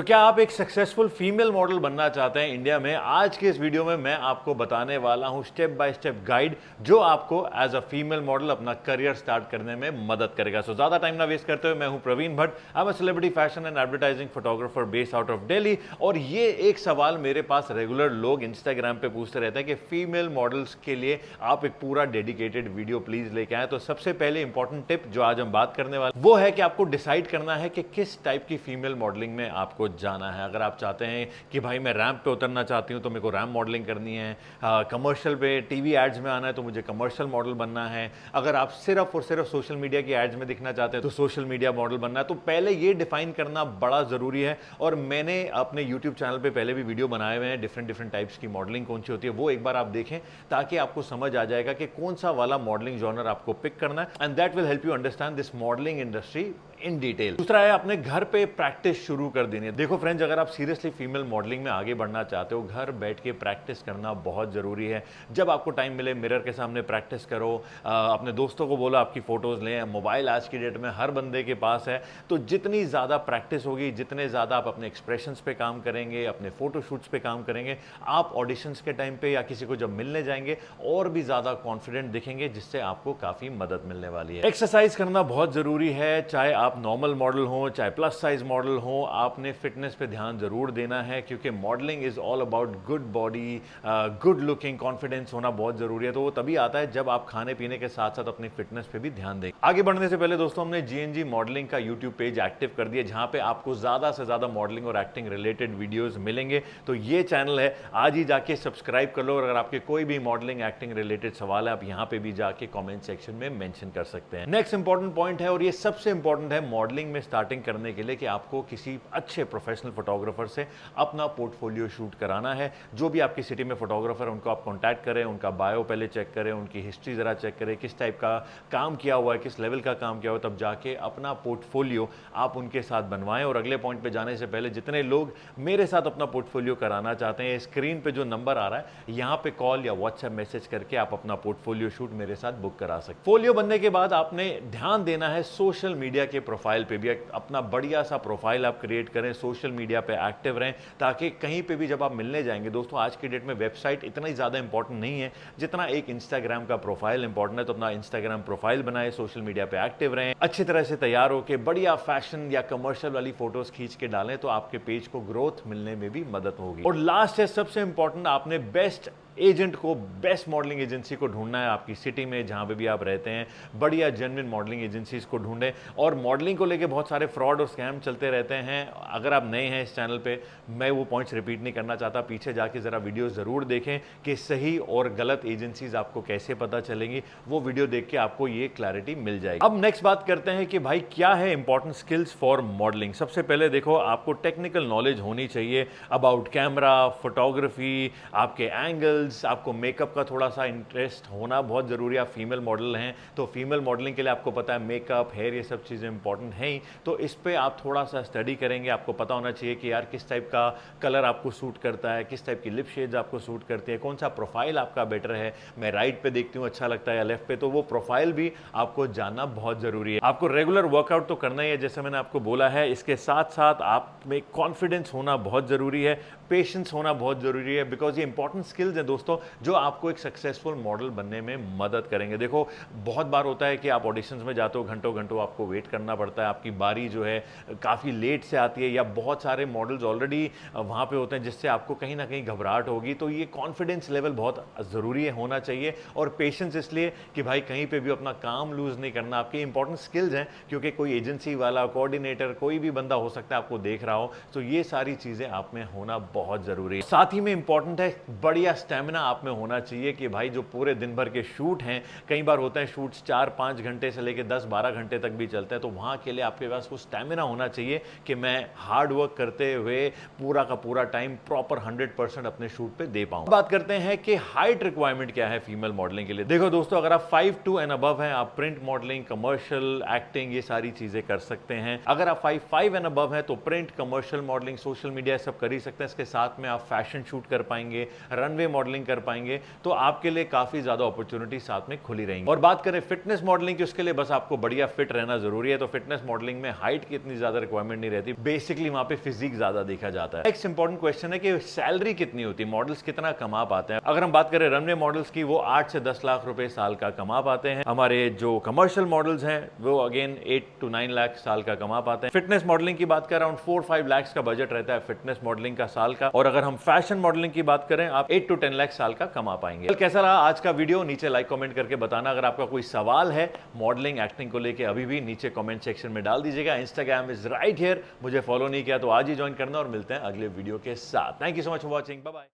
तो क्या आप एक सक्सेसफुल फीमेल मॉडल बनना चाहते हैं इंडिया में? आज के इस वीडियो में मैं आपको बताने वाला हूं स्टेप बाय स्टेप गाइड जो आपको एज अ फीमेल मॉडल अपना करियर स्टार्ट करने में मदद करेगा। सो ज्यादा टाइम ना वेस्ट करते हुए मैं हूं Praveen Bhatt. I am a celebrity fashion and advertising photographer based out of Delhi. और ये एक सवाल मेरे पास रेगुलर लोग इंस्टाग्राम पे पूछते रहते हैं कि फीमेल मॉडल्स के लिए आप एक पूरा डेडिकेटेड वीडियो प्लीज लेके आए। तो सबसे पहले इंपॉर्टेंट टिप जो आज हम बात करने वाले वो है कि आपको डिसाइड करना है कि किस टाइप की फीमेल मॉडलिंग में आपको जाना है। अगर आप चाहते हैं कि भाई मैं रैंप पे उतरना चाहती हूं तो मेरे को रैंप मॉडलिंग करनी है, कमर्शियल पे टीवी एड्स में आना है तो मुझे कमर्शियल मॉडल बनना है, अगर आप सिर्फ और सिर्फ सोशल मीडिया की एड्स में दिखना चाहते हैं तो सोशल मीडिया मॉडल बनना है। तो पहले ये डिफाइन करना बड़ा जरूरी है। और मैंने अपने यूट्यूब चैनल पे पहले भी वीडियो बनाए हुए हैं डिफरेंट टाइप्स की मॉडलिंग कौन सी होती है, वो एक बार आप देखें ताकि आपको समझ आ जाएगा कि कौन सा वाला मॉडलिंग जॉनर आपको पिक करना है। And that will help you understand this modelling industry in detail. दूसरा है अपने घर पे प्रैक्टिस शुरू कर देनी है। देखो फ्रेंड्स, अगर आप सीरियसली फीमेल मॉडलिंग में आगे बढ़ना चाहते हो, घर बैठ के प्रैक्टिस करना बहुत जरूरी है। जब आपको टाइम मिले मिरर के सामने प्रैक्टिस करो, अपने दोस्तों को बोलो आपकी फोटोज लें। मोबाइल आज की डेट में हर बंदे के पास है, तो जितनी ज्यादा प्रैक्टिस होगी, जितने ज्यादा आप अपने एक्सप्रेशंस पे काम करेंगे, अपने फोटोशूट्स पे काम करेंगे, आप ऑडिशंस के टाइम पे या किसी को जब मिलने जाएंगे और भी ज्यादा कॉन्फिडेंट दिखेंगे, जिससे आपको काफी मदद मिलने वाली है। एक्सरसाइज करना बहुत जरूरी है, चाहे आप नॉर्मल मॉडल हो चाहे प्लस साइज मॉडल हो, आपने फिटनेस पे ध्यान जरूर देना है क्योंकि modelling is all about good body, good looking, confidence होना बहुत जरूरी है। तो वो तभी आता है जब आप खाने पीने के साथ साथ अपनी फिटनेस पे भी ध्यान दें। आगे बढ़ने से पहले दोस्तों, हमने जीएनजी मॉडलिंग का यूट्यूब पेज एक्टिव कर दिया जहां पे आपको ज्यादा से ज्यादा मॉडलिंग और एक्टिंग रिलेटेड वीडियोस मिलेंगे। तो ये चैनल है, आज ही जाके सब्सक्राइब कर लो। और अगर आपके कोई भी मॉडलिंग एक्टिंग रिलेटेड सवाल है, आप यहाँ पे भी जाके कॉमेंट सेक्शन में मेंशन कर सकते हैं। नेक्स्ट इंपॉर्टेंट पॉइंट है, और ये सबसे इंपॉर्टेंट है मॉडलिंग में स्टार्टिंग करने के लिए, कि आपको किसी अच्छे प्रोफेशनल फोटोग्राफर से अपना पोर्टफोलियो शूट कराना है। जो भी आपकी सिटी में फोटोग्राफर है उनको आप कांटेक्ट करें, उनका बायो पहले चेक करें, उनकी हिस्ट्री जरा चेक करें, किस टाइप का काम किया हुआ है, किस लेवल का काम किया हुआ है, तब जाके अपना पोर्टफोलियो आप उनके साथ बनवाएं। और अगले पॉइंट पे जाने से पहले जितने लोग मेरे साथ अपना पोर्टफोलियो कराना चाहते हैं, स्क्रीन पे जो नंबर आ रहा है यहां पे कॉल या व्हाट्सएप मैसेज करके आप अपना पोर्टफोलियो शूट मेरे साथ बुक करा सकते। फोलियो बनने के बाद आपने ध्यान देना है सोशल मीडिया के प्रोफाइल पे भी। अपना बढ़िया सा प्रोफाइल आप क्रिएट करें, सोशल मीडिया पे एक्टिव रहें, ताकि कहीं पे भी जब आप मिलने जाएंगे, दोस्तों आज की डेट में वेबसाइट इतना ही ज्यादा इंपॉर्टेंट नहीं है जितना एक इंस्टाग्राम का प्रोफाइल इंपॉर्टेंट है। तो अपना इंस्टाग्राम प्रोफाइल बनाए, सोशल मीडिया पे एक्टिव रहें, अच्छी तरह से तैयार होकर बढ़िया फैशन या कमर्शियल वाली फोटोज खींच के डालें, तो आपके पेज को ग्रोथ मिलने में भी मदद होगी। और लास्ट है सबसे इंपॉर्टेंट, आपने बेस्ट एजेंट को, बेस्ट मॉडलिंग एजेंसी को ढूंढना है आपकी सिटी में जहां पे भी आप रहते हैं। बढ़िया जेन्युइन मॉडलिंग एजेंसीज को ढूंढें। और मॉडलिंग को लेके बहुत सारे फ्रॉड और स्कैम चलते रहते हैं। अगर आप नए हैं इस चैनल पे, मैं वो पॉइंट्स रिपीट नहीं करना चाहता, पीछे जाके जरा वीडियो जरूर देखें कि सही और गलत एजेंसीज आपको कैसे पता चलेंगी। वो वीडियो देख के आपको ये क्लैरिटी मिल जाएगी। अब नेक्स्ट बात करते हैं कि भाई क्या है इंपॉर्टेंट स्किल्स फॉर मॉडलिंग। सबसे पहले देखो, आपको टेक्निकल नॉलेज होनी चाहिए अबाउट कैमरा, फोटोग्राफी, आपके एंगल्स, आपको मेकअप का थोड़ा सा इंटरेस्ट होना बहुत जरूरी है। आप फीमेल मॉडल हैं तो फीमेल मॉडलिंग के लिए आपको पता है मेकअप, हेयर, ये सब चीजें इंपॉर्टेंट हैं ही। तो इस पे आप थोड़ा सा स्टडी करेंगे। आपको पता होना चाहिए कि यार किस टाइप का कलर आपको सूट करता है, किस टाइप की लिप शेड्स आपको सूट करती है, कौन सा प्रोफाइल आपका बेटर है, मैं राइट पे देखती हूँ अच्छा लगता है या लेफ्ट पे, तो वो प्रोफाइल भी आपको जानना बहुत जरूरी है। आपको रेगुलर वर्कआउट तो करना ही है जैसे मैंने आपको बोला है, इसके साथ साथ आप में कॉन्फिडेंस होना बहुत जरूरी है, पेशेंस होना बहुत जरूरी है, बिकॉज ये इंपॉर्टेंट स्किल्स हैं दोस्तों जो आपको एक सक्सेसफुल मॉडल बनने में मदद करेंगे। देखो बहुत बार होता है कि आप ऑडिशंस में जाते हो, घंटों घंटों आपको वेट करना पड़ता है, आपकी बारी जो है काफ़ी लेट से आती है, या बहुत सारे मॉडल्स ऑलरेडी वहाँ पे होते हैं जिससे आपको कहीं ना कहीं घबराहट होगी। तो ये कॉन्फिडेंस लेवल बहुत ज़रूरी है, होना चाहिए। और पेशेंस इसलिए कि भाई कहीं पे भी अपना काम लूज़ नहीं करना। आपके इंपॉर्टेंट स्किल्स हैं, क्योंकि कोई एजेंसी वाला, कोऑर्डिनेटर, कोई भी बंदा हो सकता है आपको देख रहा हो, तो ये सारी चीज़ें आप में होना बहुत ज़रूरी है। साथ ही में इंपॉर्टेंट है बढ़िया स्टेमिना आप में होना चाहिए कि भाई जो पूरे दिन भर के शूट हैं, कई बार होते हैं शूट्स 4-5 घंटे से लेकर 10-12 घंटे तक भी चलते हैं, तो वहां के लिए आपके पास वो स्टेमिना होना चाहिए कि मैं हार्ड वर्क करते हुए पूरा का पूरा टाइम प्रॉपर 100% अपने शूट पे दे पाऊं। बात करते हैं कि हाइट रिक्वायरमेंट क्या है फीमेल मॉडलिंग के लिए। देखो दोस्तों, अगर आप 5'2" एंड अबव हैं, आप प्रिंट मॉडलिंग, कमर्शियल, एक्टिंग, ये सारी चीजें कर सकते हैं। अगर आप 5'5" एंड अबव हैं तो print, commercial modelling, social media सब कर ही सकते हैं। इसके साथ में आप फैशन शूट कर पाएंगे, रनवे मॉडलिंग मॉडलिंग कर पाएंगे तो आपके लिए काफी ज्यादा अपॉर्चुनिटी साथ में खुली रहेंगी। और बात करें फिटनेस मॉडलिंग की, उसके लिए बस आपको बढ़िया फिट रहना जरूरी है। तो फिटनेस मॉडलिंग में हाइट की इतनी ज्यादा रिक्वायरमेंट नहीं रहती, बेसिकली वहां पे फिजिक ज्यादा देखा जाता है। एक इंपॉर्टेंट क्वेश्चन है कि सैलरी कितनी होती है, मॉडल्स कितना कमा पाते हैं। अगर हम बात करें रनवे मॉडल्स की, वो 8 से 10 लाख रुपए साल का कमा पाते हैं। हमारे जो कमर्शियल मॉडल्स हैं वो अगेन 8 to 9 लाख साल का कमा पाते हैं। फिटनेस मॉडलिंग की बात करें, अराउंड 4-5 लाख का बजट रहता है फिटनेस मॉडलिंग का साल का। और अगर हम फैशन मॉडलिंग की बात करें, आप 8 to 10 लाख साल का कमा पाएंगे। कैसा रहा आज का वीडियो, नीचे लाइक कमेंट करके बताना। अगर आपका कोई सवाल है मॉडलिंग एक्टिंग को लेके, अभी भी नीचे कमेंट सेक्शन में डाल दीजिएगा। इंस्टाग्राम इज राइट हियर, मुझे फॉलो नहीं किया तो आज ही ज्वाइन करना। और मिलते हैं अगले वीडियो के साथ। Thank you so much for watching, bye bye.